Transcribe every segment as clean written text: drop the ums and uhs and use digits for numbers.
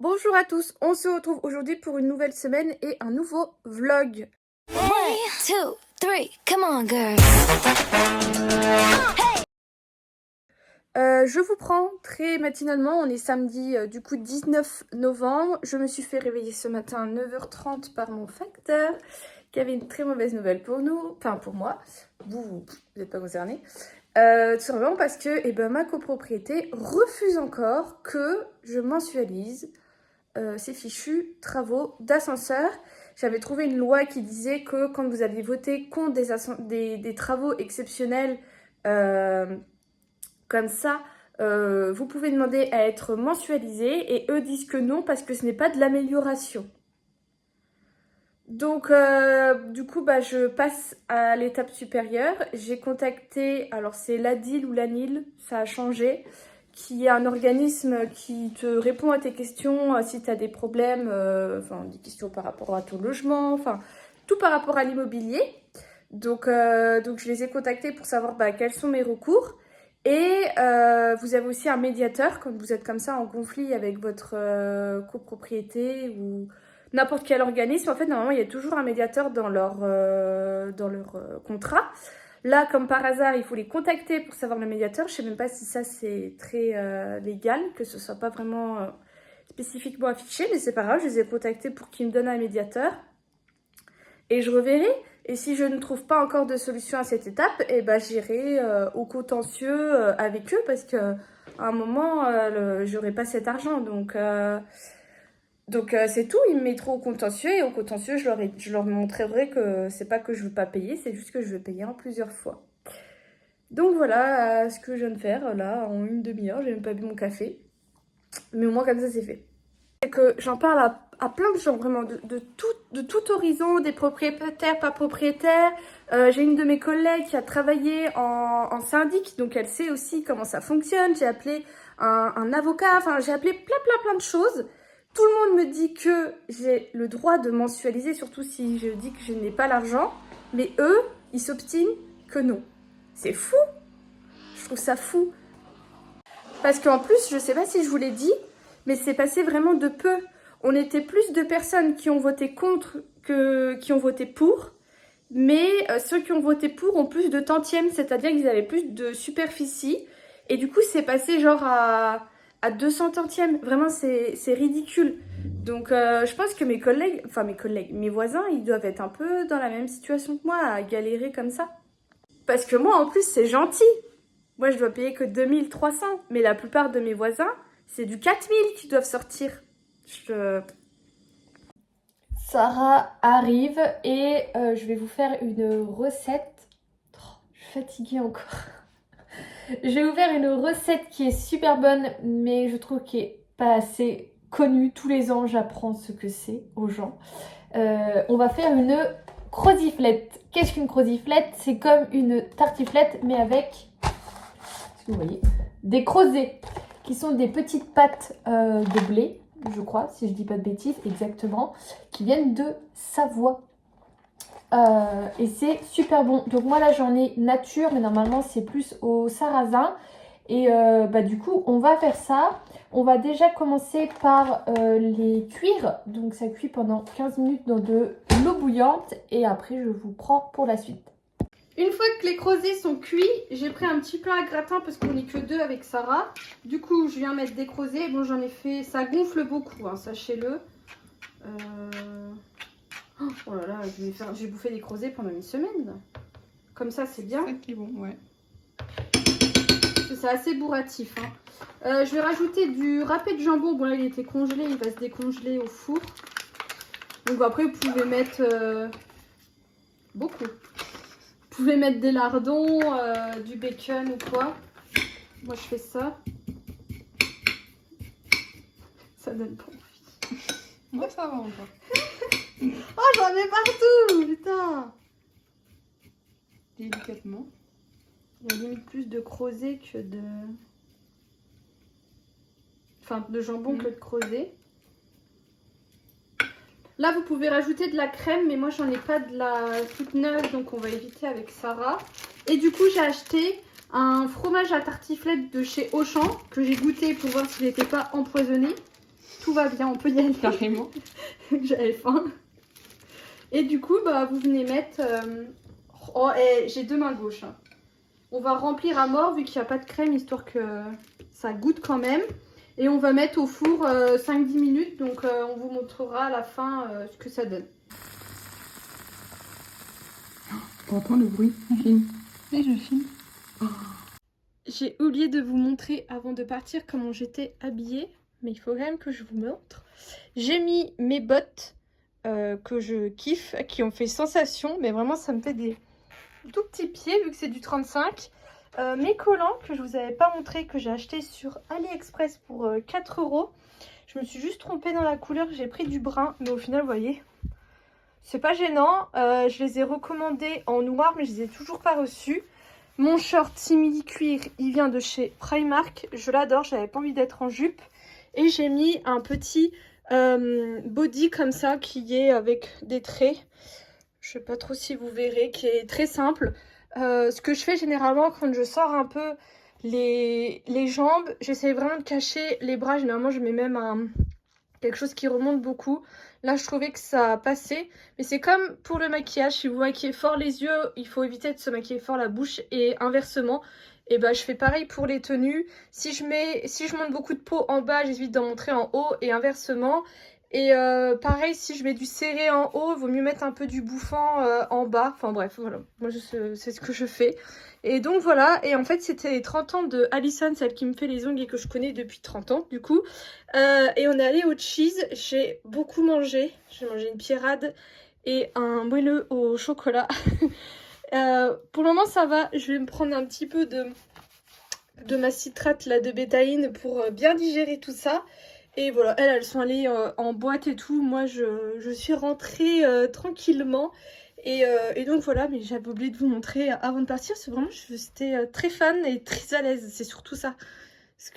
Bonjour à tous, on se retrouve aujourd'hui pour une nouvelle semaine et un nouveau vlog. 1, 2, 3, come on girls. Je vous prends très matinalement, on est samedi du coup 19 novembre. Je me suis fait réveiller ce matin à 9h30 par mon facteur qui avait une très mauvaise nouvelle pour nous, enfin pour moi, vous n'êtes pas concernés. Tout simplement parce que ma copropriété refuse encore que je mensualise ces fichus travaux d'ascenseur. J'avais trouvé une loi qui disait que quand vous aviez voté contre des travaux exceptionnels comme ça, vous pouvez demander à être mensualisé et eux disent que non parce que ce n'est pas de l'amélioration. Donc du coup je passe à l'étape supérieure. J'ai contacté, alors c'est l'ADIL ou l'ANIL, ça a changé, qui est un organisme qui te répond à tes questions si tu as des problèmes, des questions par rapport à ton logement, enfin tout par rapport à l'immobilier. Donc je les ai contactés pour savoir quels sont mes recours. Et vous avez aussi un médiateur quand vous êtes comme ça en conflit avec votre copropriété ou n'importe quel organisme. En fait, normalement, il y a toujours un médiateur dans leur contrat. Là, comme par hasard, il faut les contacter pour savoir le médiateur. Je ne sais même pas si ça, c'est très légal, que ce ne soit pas vraiment spécifiquement affiché, mais c'est pas grave. Je les ai contactés pour qu'ils me donnent un médiateur. Et je reverrai. Et si je ne trouve pas encore de solution à cette étape, j'irai au contentieux avec eux parce qu'à un moment, j'aurai pas cet argent. Donc c'est tout, ils me mettront au contentieux et au contentieux, je leur montrerai que c'est pas que je veux pas payer, c'est juste que je veux payer en plusieurs fois. Donc voilà ce que je viens de faire là en une demi-heure, j'ai même pas bu mon café. Mais au moins comme ça c'est fait. C'est que j'en parle à plein de gens, vraiment, de tout horizon, des propriétaires, pas propriétaires. J'ai une de mes collègues qui a travaillé en syndic, donc elle sait aussi comment ça fonctionne. J'ai appelé un avocat, enfin j'ai appelé plein de choses. Tout le monde me dit que j'ai le droit de mensualiser, surtout si je dis que je n'ai pas l'argent. Mais eux, ils s'obstinent que non. C'est fou. Je trouve ça fou. Parce qu'en plus, je sais pas si je vous l'ai dit, mais c'est passé vraiment de peu. On était plus de personnes qui ont voté contre que qui ont voté pour. Mais ceux qui ont voté pour ont plus de tantièmes, c'est-à-dire qu'ils avaient plus de superficie. Et du coup, c'est passé genre à 200 tantièmes. Vraiment, c'est ridicule. Donc, je pense que mes voisins, ils doivent être un peu dans la même situation que moi, à galérer comme ça. Parce que moi, en plus, c'est gentil. Moi, je dois payer que 2300. Mais la plupart de mes voisins, c'est du 4000 qui doivent sortir. Sarah arrive et je vais vous faire une recette. Oh, je suis fatiguée encore. Je vais vous faire une recette qui est super bonne, mais je trouve qu'elle n'est pas assez connue. Tous les ans, j'apprends ce que c'est aux gens. On va faire une croziflette. Qu'est-ce qu'une croziflette? C'est comme une tartiflette, mais avec, est-ce que vous voyez, des crozets, qui sont des petites pâtes de blé, je crois, si je dis pas de bêtises, exactement, qui viennent de Savoie. Et c'est super bon. Donc moi là j'en ai nature, mais normalement c'est plus au sarrasin. Et du coup on va faire ça. On va déjà commencer par les cuire. Donc ça cuit pendant 15 minutes dans de l'eau bouillante. Et après je vous prends pour la suite. Une fois que les crozets sont cuits, j'ai pris un petit plat à gratin parce qu'on n'est que deux avec Sarah. Du coup je viens mettre des crozets. Bon j'en ai fait, ça gonfle beaucoup, hein, sachez-le. Oh là là, je vais bouffer des crozets pendant une semaine. Comme ça, c'est bien. C'est bon, ouais. C'est assez bourratif. Hein. Je vais rajouter du râpé de jambon. Bon, là, il était congelé. Il va se décongeler au four. Donc après, vous pouvez mettre beaucoup. Vous pouvez mettre des lardons, du bacon ou quoi. Moi, je fais ça. Ça donne pas envie. Moi, ça va encore. Oh, j'en ai partout, putain. Délicatement. Il y a limite plus de crozet que de... Enfin, de jambon que de crozet. Là, vous pouvez rajouter de la crème, mais moi, j'en ai pas de la toute neuve, donc on va éviter avec Sarah. Et du coup, j'ai acheté un fromage à tartiflette de chez Auchan, que j'ai goûté pour voir s'il n'était pas empoisonné. tout va bien, on peut y aller. Carrément. J'avais faim. Et du coup, bah, vous venez mettre... Oh, et j'ai 2 mains gauches. Hein. On va remplir à mort vu qu'il n'y a pas de crème, histoire que ça goûte quand même. Et on va mettre au four 5-10 minutes. Donc on vous montrera à la fin ce que ça donne. T'entends le bruit? Je filme. Et je filme. J'ai oublié de vous montrer avant de partir comment j'étais habillée. Mais il faut quand même que je vous montre. J'ai mis mes bottes que je kiffe, qui ont fait sensation. Mais vraiment, ça me fait des tout petits pieds vu que c'est du 35. Mes collants que je vous avais pas montré, que j'ai acheté sur AliExpress pour 4 €. Je me suis juste trompée dans la couleur. J'ai pris du brun. Mais au final, vous voyez, c'est pas gênant. Je les ai recommandés en noir, mais je les ai toujours pas reçus. Mon short simili cuir, il vient de chez Primark. Je l'adore, j'avais pas envie d'être en jupe. Et j'ai mis un petit body comme ça qui est avec des traits. Je sais pas trop si vous verrez, qui est très simple. Ce que je fais généralement quand je sors un peu les jambes, j'essaie vraiment de cacher les bras. Généralement, je mets même quelque chose qui remonte beaucoup. Là, je trouvais que ça passait. Mais c'est comme pour le maquillage. Si vous maquillez fort les yeux, il faut éviter de se maquiller fort la bouche. Et inversement, et bah, je fais pareil pour les tenues. Si je monte beaucoup de peau en bas, j'évite d'en montrer en haut. Et inversement. Et pareil, si je mets du serré en haut, il vaut mieux mettre un peu du bouffant en bas. Enfin bref, voilà. Moi, c'est ce que je fais. Et donc voilà. Et en fait, c'était les 30 ans de Alison, celle qui me fait les ongles et que je connais depuis 30 ans, du coup. Et on est allé au cheese. J'ai beaucoup mangé. J'ai mangé une pierrade et un moelleux au chocolat. Pour le moment, ça va. Je vais me prendre un petit peu de ma citrate là, de bétaïne pour bien digérer tout ça. Et voilà, elles sont allées en boîte et tout. Moi, je suis rentrée tranquillement. Et donc voilà, mais j'avais oublié de vous montrer avant de partir. C'est vraiment, j'étais très fan et très à l'aise. C'est surtout ça. Ce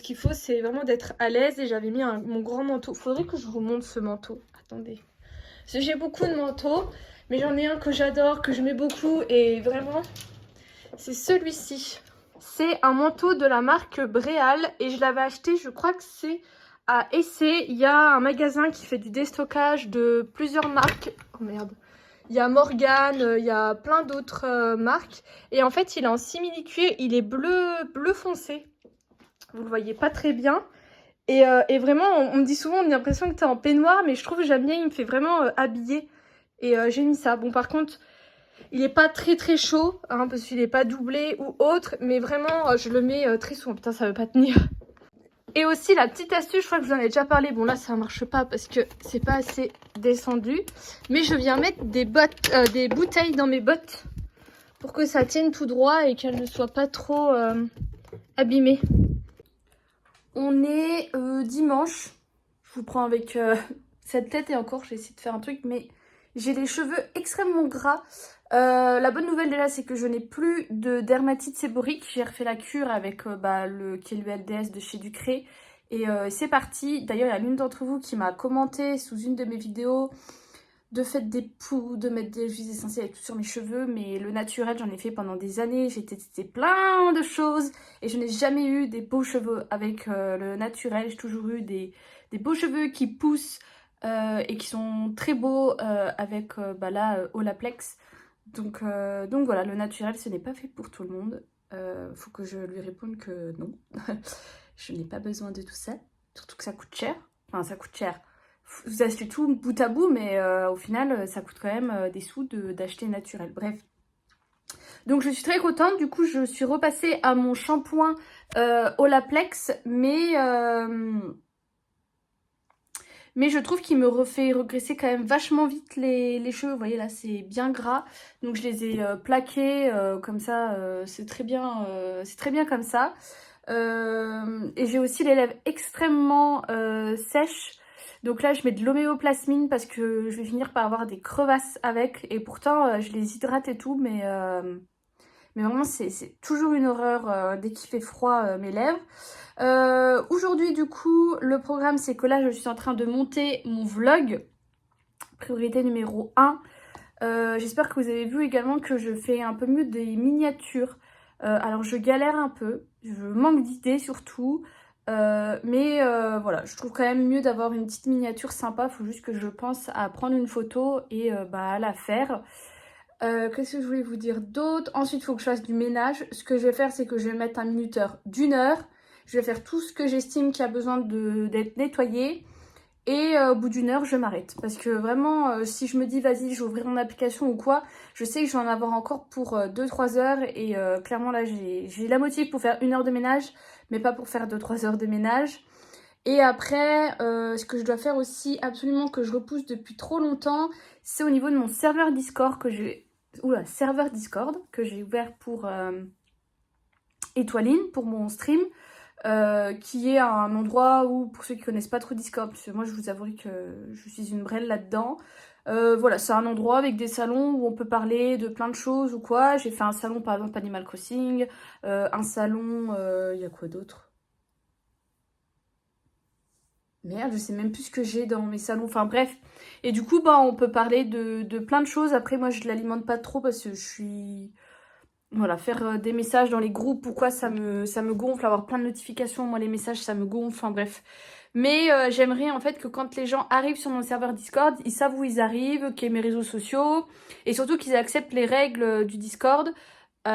qu'il faut, c'est vraiment d'être à l'aise. Et j'avais mis mon grand manteau. Faudrait que je vous montre ce manteau. Attendez. Parce que j'ai beaucoup de manteaux. Mais j'en ai un que j'adore, que je mets beaucoup. Et vraiment, c'est celui-ci. C'est un manteau de la marque Bréal. Et je l'avais acheté, je crois que c'est... à Essay. Il y a un magasin qui fait du déstockage de plusieurs marques. Oh merde. Il y a Morgane, il y a plein d'autres marques. Et en fait, il est en simili-cuir. Il est bleu foncé. Vous le voyez pas très bien. Et vraiment, on me dit souvent, on a l'impression que t'es en peignoir. Mais je trouve que j'aime bien, il me fait vraiment habiller. Et j'ai mis ça. Bon, par contre, il est pas très très chaud. Hein, parce qu'il est pas doublé ou autre. Mais vraiment, je le mets très souvent. Putain, ça veut pas tenir. Et aussi la petite astuce, je crois que je vous en ai déjà parlé. Bon là ça marche pas parce que c'est pas assez descendu. Mais je viens mettre des bouteilles dans mes bottes pour que ça tienne tout droit et qu'elles ne soient pas trop abîmées. On est dimanche. Je vous prends avec cette tête et encore j'ai essayé de faire un truc mais j'ai les cheveux extrêmement gras. La bonne nouvelle déjà c'est que je n'ai plus de dermatite séborique. J'ai refait la cure avec qui est le LDS de chez Ducré. Et c'est parti. D'ailleurs il y a l'une d'entre vous qui m'a commenté sous une de mes vidéos de faire des poux, de mettre des huiles essentielles et tout sur mes cheveux. Mais le naturel j'en ai fait pendant des années. J'ai testé plein de choses. Et je n'ai jamais eu des beaux cheveux avec le naturel. J'ai toujours eu des beaux cheveux qui poussent. Et qui sont très beaux avec Olaplex. Donc voilà, le naturel ce n'est pas fait pour tout le monde. Faut que je lui réponde que non. Je n'ai pas besoin de tout ça. Surtout que ça coûte cher. Enfin ça coûte cher. Vous achetez tout bout à bout mais au final ça coûte quand même des sous d'acheter naturel. Bref. Donc je suis très contente. Du coup je suis repassée à mon shampoing Olaplex. Mais je trouve qu'il me refait regresser quand même vachement vite les cheveux. Vous voyez là, c'est bien gras. Donc je les ai plaqués comme ça. C'est très bien comme ça. Et j'ai aussi les lèvres extrêmement sèches. Donc là, je mets de l'homéoplasmine parce que je vais finir par avoir des crevasses avec. Et pourtant, je les hydrate et tout. Mais vraiment, c'est toujours une horreur dès qu'il fait froid mes lèvres. Aujourd'hui du coup le programme c'est que là je suis en train de monter mon vlog, priorité numéro 1. J'espère que vous avez vu également que je fais un peu mieux des miniatures. Alors je galère un peu, je manque d'idées surtout. Voilà, je trouve quand même mieux d'avoir une petite miniature sympa. Faut juste que je pense à prendre une photo et à la faire. Qu'est-ce que je voulais vous dire d'autre? Ensuite, il faut que je fasse du ménage. Ce que je vais faire, c'est que je vais mettre un minuteur d'1 heure. Je vais faire tout ce que j'estime qui a besoin d'être nettoyé. Et au bout d'1 heure, je m'arrête. Parce que vraiment, si je me dis, vas-y, je vais ouvrir mon application ou quoi, je sais que je vais en avoir encore pour 2-3 heures. Et clairement, là, j'ai la motive pour faire 1 heure de ménage, mais pas pour faire 2-3 heures de ménage. Et après, ce que je dois faire aussi, absolument, que je repousse depuis trop longtemps, c'est au niveau de mon serveur Discord que j'ai... Oula, serveur Discord que j'ai ouvert pour Étoiline, pour mon stream. Qui est un endroit où, pour ceux qui connaissent pas trop Discord, parce que moi je vous avoue que je suis une brêle là-dedans, voilà, c'est un endroit avec des salons où on peut parler de plein de choses ou quoi. J'ai fait un salon par exemple Animal Crossing, un salon, il y a quoi d'autre? Merde, je sais même plus ce que j'ai dans mes salons, enfin bref. Et du coup, bah, on peut parler de plein de choses. Après, moi je l'alimente pas trop parce que je suis... Voilà, faire des messages dans les groupes, pourquoi ça me gonfle, avoir plein de notifications, moi les messages ça me gonfle, enfin bref. Mais j'aimerais en fait que quand les gens arrivent sur mon serveur Discord, ils savent où ils arrivent, qu'il y ait mes réseaux sociaux, et surtout qu'ils acceptent les règles du Discord. Et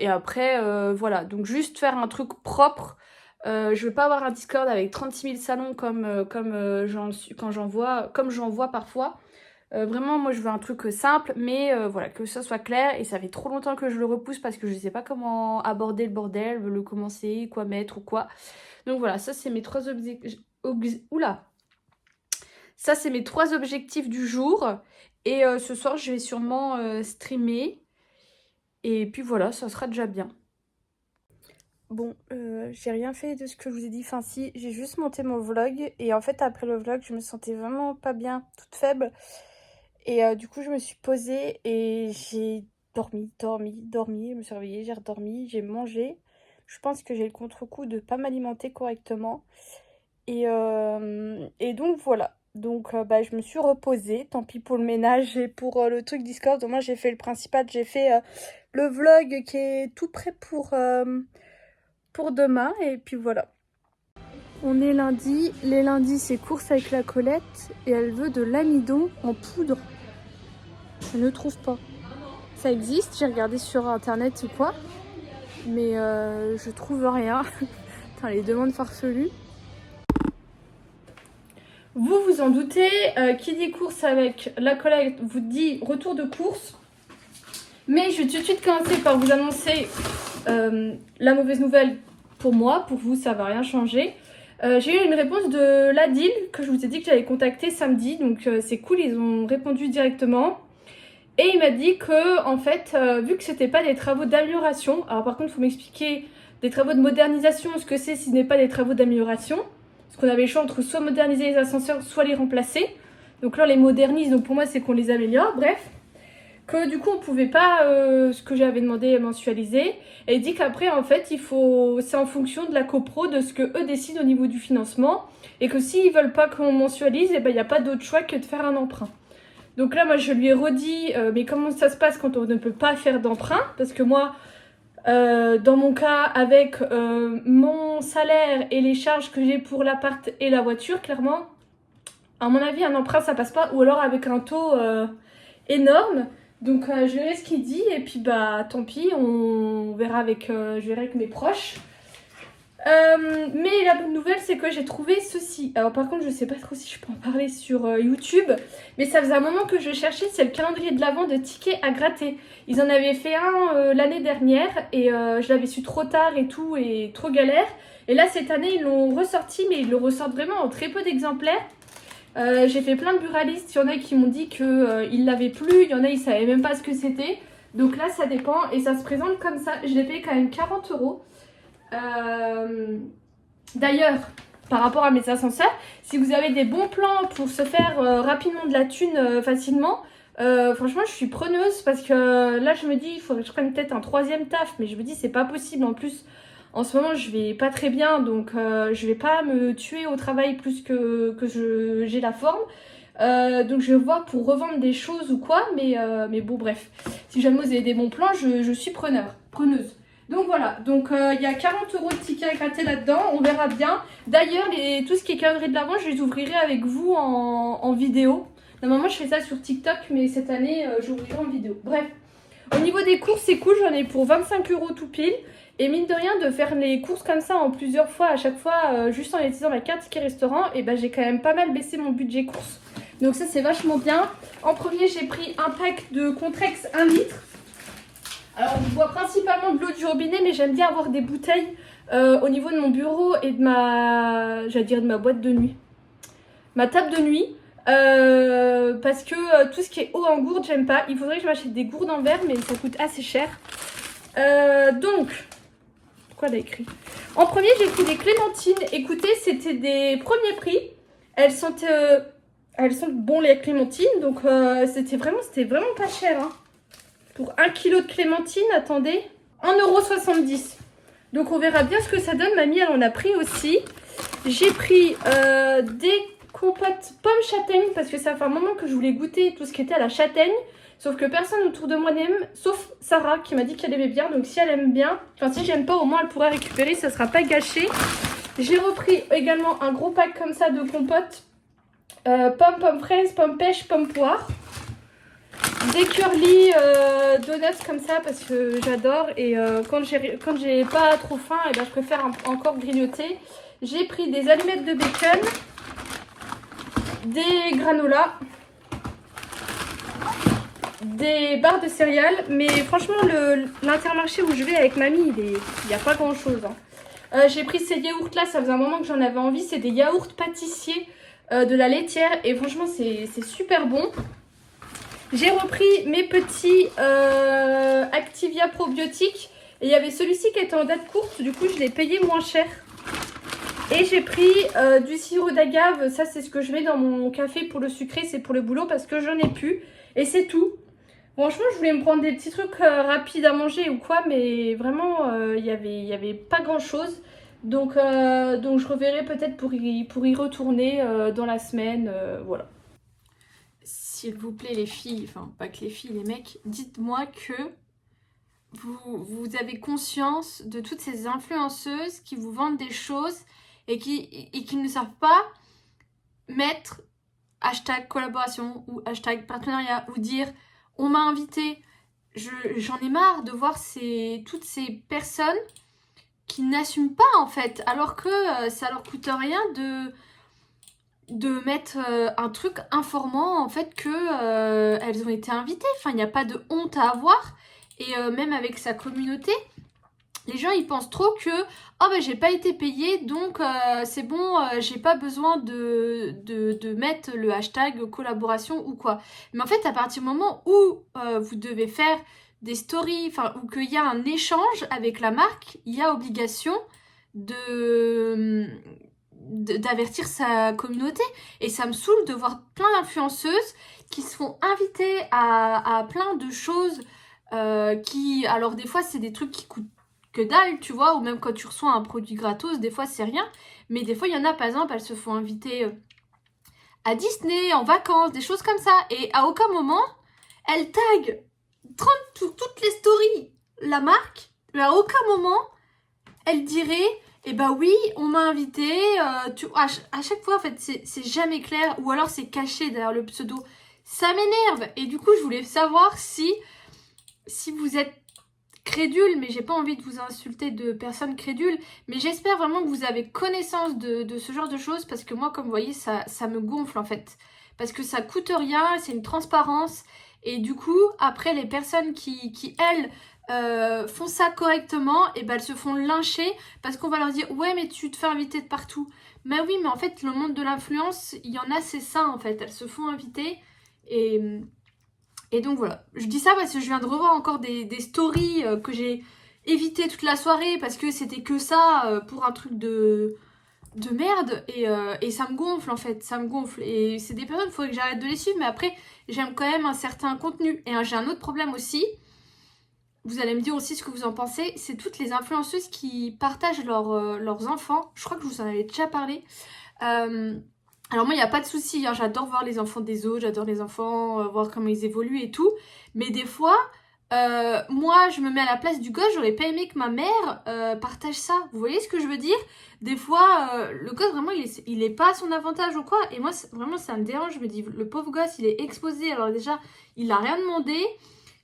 après, voilà, donc juste faire un truc propre. Je veux pas avoir un Discord avec 36 000 salons comme j'en vois parfois. Vraiment, moi je veux un truc simple, mais voilà, que ça soit clair. Et ça fait trop longtemps que je le repousse parce que je sais pas comment aborder le bordel, le commencer, quoi mettre ou quoi. Donc voilà, ça c'est mes 3 objectifs. Oula! Ça c'est mes 3 objectifs du jour. Et ce soir, je vais sûrement streamer. Et puis voilà, ça sera déjà bien. Bon, j'ai rien fait de ce que je vous ai dit. Enfin si, j'ai juste monté mon vlog. Et en fait, après le vlog, je me sentais vraiment pas bien, toute faible. Et du coup, je me suis posée et j'ai dormi. Je me suis réveillée, j'ai redormi, j'ai mangé. Je pense que j'ai le contre-coup de pas m'alimenter correctement. Et donc voilà. Donc bah, je me suis reposée. Tant pis pour le ménage et pour le truc Discord. Au moins, j'ai fait le principal. J'ai fait le vlog qui est tout prêt pour demain. Et puis voilà. On est lundi. Les lundis, c'est course avec la Colette. Et elle veut de l'amidon en poudre. Je ne trouve pas. Ça existe, j'ai regardé sur internet ou quoi, mais je trouve rien. Putain, les demandes farfelues. Vous vous en doutez, qui dit course avec la Colette vous dit retour de course. Mais je vais tout de suite commencer par vous annoncer la mauvaise nouvelle pour moi. Pour vous, ça va rien changer. J'ai eu une réponse de l'Adil que je vous ai dit que j'allais contacter samedi. Donc c'est cool, ils ont répondu directement. Et il m'a dit que, en fait, vu que c'était pas des travaux d'amélioration, alors par contre, il faut m'expliquer des travaux de modernisation, ce que c'est si ce n'est pas des travaux d'amélioration. Parce qu'on avait le choix entre soit moderniser les ascenseurs, soit les remplacer. Donc là, on les modernise, donc pour moi, c'est qu'on les améliore, bref. Que du coup, on pouvait pas, ce que j'avais demandé, mensualiser. Et il dit qu'après, en fait, c'est en fonction de la copro, de ce que eux décident au niveau du financement. Et que s'ils veulent pas qu'on mensualise, eh ben, il n'y a pas d'autre choix que de faire un emprunt. Donc là, moi, je lui ai redit, mais comment ça se passe quand on ne peut pas faire d'emprunt? Parce que moi, dans mon cas, avec mon salaire et les charges que j'ai pour l'appart et la voiture, clairement, à mon avis, un emprunt, ça passe pas. Ou alors avec un taux énorme. Donc, je verrai ce qu'il dit. Et puis, bah, tant pis, on verra je verrai avec mes proches. Mais la bonne nouvelle, c'est que j'ai trouvé ceci. Alors par contre, je sais pas trop si je peux en parler sur YouTube, mais ça faisait un moment que je cherchais, c'est le calendrier de l'Avent de tickets à gratter. Ils en avaient fait un l'année dernière et je l'avais su trop tard et tout, et trop galère. Et là, cette année, ils l'ont ressorti, mais ils le ressortent vraiment en très peu d'exemplaires. J'ai fait plein de buralistes, il y en a qui m'ont dit qu'ils l'avaient plus, il y en a ils savaient même pas ce que c'était. Donc là, ça dépend et ça se présente comme ça. Je l'ai payé quand même 40 €. D'ailleurs, par rapport à mes ascenseurs, si vous avez des bons plans pour se faire rapidement de la thune facilement, franchement je suis preneuse parce que là je me dis il faudrait que je prenne peut-être un 3e taf, mais je me dis c'est pas possible. En plus en ce moment je vais pas très bien, donc je vais pas me tuer au travail plus que j'ai la forme. Donc je vais voir pour revendre des choses ou quoi, mais bon bref, si jamais vous avez des bons plans, je suis preneuse. Donc voilà, donc il y a 40 € de tickets à gratter là-dedans, on verra bien. D'ailleurs, tout ce qui est calendrier de l'Avent, je les ouvrirai avec vous en vidéo. Normalement, je fais ça sur TikTok, mais cette année, j'ouvrirai en vidéo. Bref, au niveau des courses, c'est cool, j'en ai pour 25 € tout pile. Et mine de rien, de faire les courses comme ça en plusieurs fois, à chaque fois, juste en utilisant ma carte ticket restaurant, et ben j'ai quand même pas mal baissé mon budget courses. Donc ça, c'est vachement bien. En premier, j'ai pris un pack de Contrex 1 litre. Alors, je bois principalement de l'eau du robinet, mais j'aime bien avoir des bouteilles au niveau de mon bureau et de ma boîte de nuit. Ma table de nuit. Parce que tout ce qui est eau en gourde, j'aime pas. Il faudrait que je m'achète des gourdes en verre, mais ça coûte assez cher. Donc, quoi elle a écrit? En premier, j'ai pris des clémentines. Écoutez, c'était des premiers prix. Elles sont bon les clémentines, donc c'était vraiment pas cher. Hein. Pour 1 kg de clémentine, attendez, 1,70 €. Donc on verra bien ce que ça donne. Mamie, elle en a pris aussi. J'ai pris des compotes pommes châtaignes parce que ça fait un moment que je voulais goûter tout ce qui était à la châtaigne. Sauf que personne autour de moi n'aime, sauf Sarah qui m'a dit qu'elle aimait bien. Donc si elle aime bien, enfin si j'aime pas, au moins elle pourra récupérer, ça sera pas gâché. J'ai repris également un gros pack comme ça de compotes. Pommes fraises, pommes pêche, pommes poire. Des curly donuts comme ça parce que j'adore et quand j'ai pas trop faim, et ben je préfère encore grignoter. J'ai pris des allumettes de bacon, des granolas, des barres de céréales, mais franchement l'intermarché où je vais avec mamie, il n'y a pas grand chose. Hein. J'ai pris ces yaourts là, ça faisait un moment que j'en avais envie, c'est des yaourts pâtissiers de la laitière et franchement c'est super bon. J'ai repris mes petits Activia probiotiques. Et il y avait celui-ci qui était en date courte. Du coup, je l'ai payé moins cher. Et j'ai pris du sirop d'agave. Ça, c'est ce que je mets dans mon café pour le sucré. C'est pour le boulot parce que j'en ai plus. Et c'est tout. Franchement, je voulais me prendre des petits trucs rapides à manger ou quoi. Mais vraiment, il y avait pas grand-chose. Donc je reverrai peut-être pour y retourner dans la semaine. Voilà. S'il vous plaît les filles, enfin pas que les filles, les mecs, dites-moi que vous avez conscience de toutes ces influenceuses qui vous vendent des choses et qui ne savent pas mettre hashtag collaboration ou hashtag partenariat ou dire on m'a invité. J'en ai marre de voir toutes ces personnes qui n'assument pas en fait, alors que ça leur coûte rien de mettre un truc informant en fait que elles ont été invitées. Enfin, il n'y a pas de honte à avoir. Et même avec sa communauté, les gens ils pensent trop que oh ben j'ai pas été payée donc c'est bon, j'ai pas besoin de mettre le hashtag collaboration ou quoi. Mais en fait, à partir du moment où vous devez faire des stories, enfin, ou qu'il y a un échange avec la marque, il y a obligation d'avertir sa communauté. Et ça me saoule de voir plein d'influenceuses qui se font inviter à plein de choses qui, alors des fois c'est des trucs qui coûtent que dalle, tu vois, ou même quand tu reçois un produit gratos, des fois c'est rien, mais des fois il y en a, par exemple, elles se font inviter à Disney, en vacances, des choses comme ça, et à aucun moment elles taguent toutes les stories la marque, mais à aucun moment elle dirait eh ben oui, on m'a invité, à chaque fois en fait c'est jamais clair, ou alors c'est caché derrière le pseudo. Ça m'énerve. Et du coup je voulais savoir si vous êtes crédule, mais j'ai pas envie de vous insulter de personnes crédules, mais j'espère vraiment que vous avez connaissance de ce genre de choses, parce que moi comme vous voyez ça me gonfle en fait, parce que ça coûte rien, c'est une transparence, et du coup après les personnes qui elles font ça correctement, et ben elles se font lyncher parce qu'on va leur dire ouais mais tu te fais inviter de partout. Mais oui, mais en fait le monde de l'influence, il y en a, c'est ça en fait, elles se font inviter et donc voilà. Je dis ça parce que je viens de revoir encore des stories que j'ai évité toute la soirée parce que c'était que ça pour un truc de merde, et ça me gonfle en fait, ça me gonfle, et c'est des personnes, il faudrait que j'arrête de les suivre, mais après j'aime quand même un certain contenu. Et j'ai un autre problème aussi. Vous allez me dire aussi ce que vous en pensez. C'est toutes les influenceuses qui partagent leurs enfants. Je crois que je vous en avais déjà parlé. Alors moi, il n'y a pas de souci. Hein, j'adore voir les enfants des autres. J'adore les enfants, voir comment ils évoluent et tout. Mais des fois, moi je me mets à la place du gosse, j'aurais pas aimé que ma mère partage ça. Vous voyez ce que je veux dire? Des fois, le gosse vraiment il est pas à son avantage ou quoi. Et moi vraiment ça me dérange, je me dis le pauvre gosse il est exposé. Alors déjà il a rien demandé.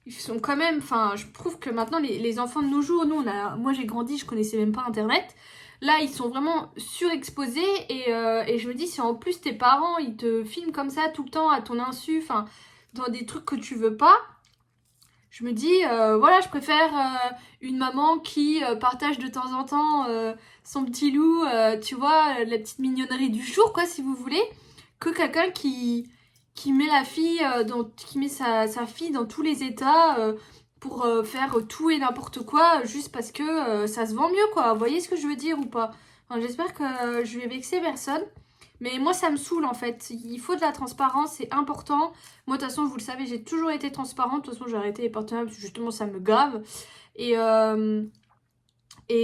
Ils sont quand même, enfin je trouve que maintenant les enfants de nos jours, moi j'ai grandi, je connaissais même pas internet. Là ils sont vraiment surexposés et je me dis si en plus tes parents ils te filment comme ça tout le temps à ton insu, enfin dans des trucs que tu veux pas. Je me dis, voilà, je préfère une maman qui partage de temps en temps son petit loup, tu vois, la petite mignonnerie du jour, quoi, si vous voulez, que quelqu'un qui met la fille, qui met sa fille dans tous les états pour faire tout et n'importe quoi, juste parce que ça se vend mieux, quoi. Vous voyez ce que je veux dire ou pas? Enfin, j'espère que je vais vexer personne. Mais moi, ça me saoule, en fait. Il faut de la transparence, c'est important. Moi, de toute façon, vous le savez, j'ai toujours été transparente. De toute façon, j'ai arrêté les partenariats parce que justement, ça me gave. Et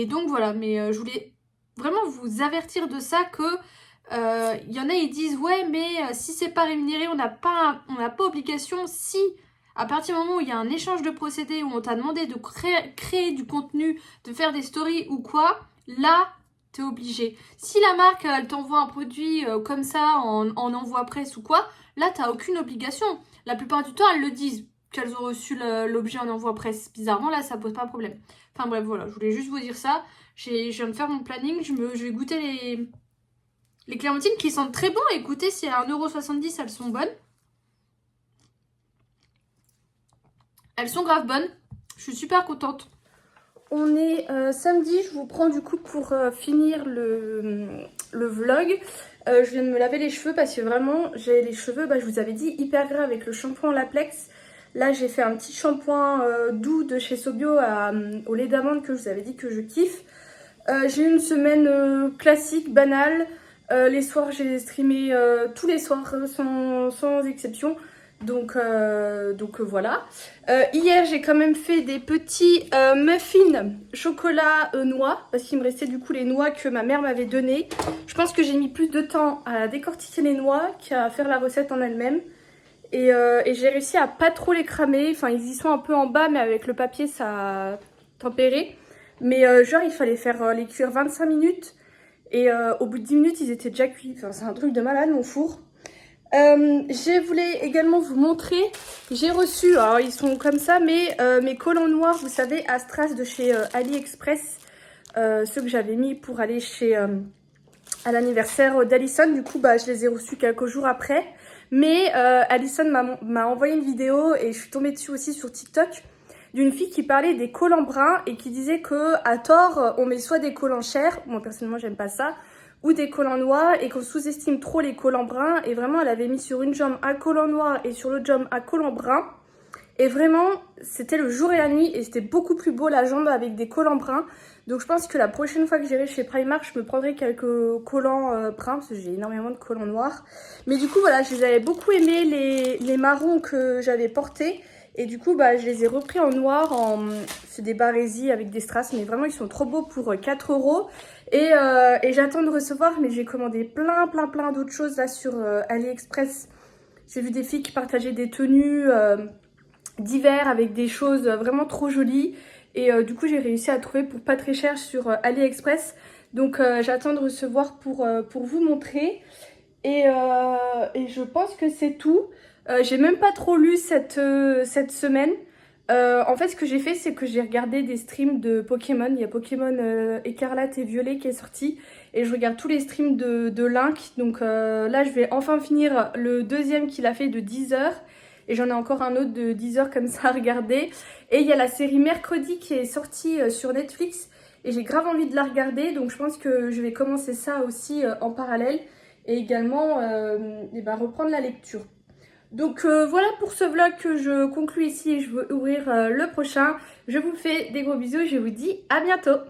donc, voilà. Mais je voulais vraiment vous avertir de ça que y en a, ils disent, ouais, mais si c'est pas rémunéré, on n'a pas obligation. Si, à partir du moment où il y a un échange de procédés, où on t'a demandé de créer du contenu, de faire des stories ou quoi, là... t'es obligé. Si la marque, elle t'envoie un produit comme ça, en envoi presse ou quoi, là, t'as aucune obligation. La plupart du temps, elles le disent, qu'elles ont reçu l'objet en envoi presse. Bizarrement, là, ça pose pas de problème. Enfin bref, voilà, je voulais juste vous dire ça. Je viens de faire mon planning, je vais goûter les clémentines qui sentent très bon. Écoutez, si à 1,70 €, elles sont bonnes. Elles sont grave bonnes. Je suis super contente. On est samedi, je vous prends du coup pour finir le vlog. Je viens de me laver les cheveux parce que vraiment j'ai les cheveux, je vous avais dit, hyper gras avec le shampoing Laplex. Là j'ai fait un petit shampoing doux de chez Sobio au lait d'amande que je vous avais dit que je kiffe. J'ai eu une semaine classique, banale. Les soirs j'ai streamé tous les soirs sans exception. Donc voilà. Hier j'ai quand même fait des petits muffins chocolat noix parce qu'il me restait du coup les noix que ma mère m'avait données. Je pense que j'ai mis plus de temps à décortiquer les noix qu'à faire la recette en elle-même. Et j'ai réussi à pas trop les cramer. Enfin ils y sont un peu en bas mais avec le papier ça a tempéré. Mais genre il fallait faire les cuire 25 minutes. Et au bout de 10 minutes ils étaient déjà cuits. Enfin c'est un truc de malade mon four. Je voulais également vous montrer, j'ai reçu, alors ils sont comme ça, mais mes collants noirs, vous savez, Astras de chez AliExpress, ceux que j'avais mis pour aller à l'anniversaire d'Alison. Du coup, je les ai reçus quelques jours après. Mais Alison m'a envoyé une vidéo et je suis tombée dessus aussi sur TikTok d'une fille qui parlait des collants bruns et qui disait que à tort, on met soit des collants chers, moi personnellement j'aime pas ça, ou des collants noirs et qu'on sous-estime trop les collants bruns. Et vraiment elle avait mis sur une jambe un collant noir et sur l'autre jambe un collant brun. Et vraiment c'était le jour et la nuit et c'était beaucoup plus beau la jambe avec des collants bruns. Donc je pense que la prochaine fois que j'irai chez Primark, je me prendrai quelques collants bruns parce que j'ai énormément de collants noirs. Mais du coup voilà, je les avais beaucoup aimés les marrons que j'avais portés. Et du coup, je les ai repris en noir, c'est des barésies avec des strass, mais vraiment ils sont trop beaux pour 4 €. Et j'attends de recevoir, mais j'ai commandé plein d'autres choses là sur AliExpress. J'ai vu des filles qui partageaient des tenues d'hiver avec des choses vraiment trop jolies. Et du coup, j'ai réussi à trouver pour pas très cher sur AliExpress. Donc j'attends de recevoir pour vous montrer. Et je pense que c'est tout. J'ai même pas trop lu cette semaine. En fait, ce que j'ai fait, c'est que j'ai regardé des streams de Pokémon. Il y a Pokémon Écarlate et Violet qui est sorti. Et je regarde tous les streams de Link. Donc là, je vais enfin finir le deuxième qu'il a fait de 10 h. Et j'en ai encore un autre de 10 h comme ça à regarder. Et il y a la série Mercredi qui est sortie sur Netflix. Et j'ai grave envie de la regarder. Donc je pense que je vais commencer ça aussi en parallèle. Et également reprendre la lecture. Donc voilà pour ce vlog que je conclue ici et je veux ouvrir le prochain. Je vous fais des gros bisous et je vous dis à bientôt.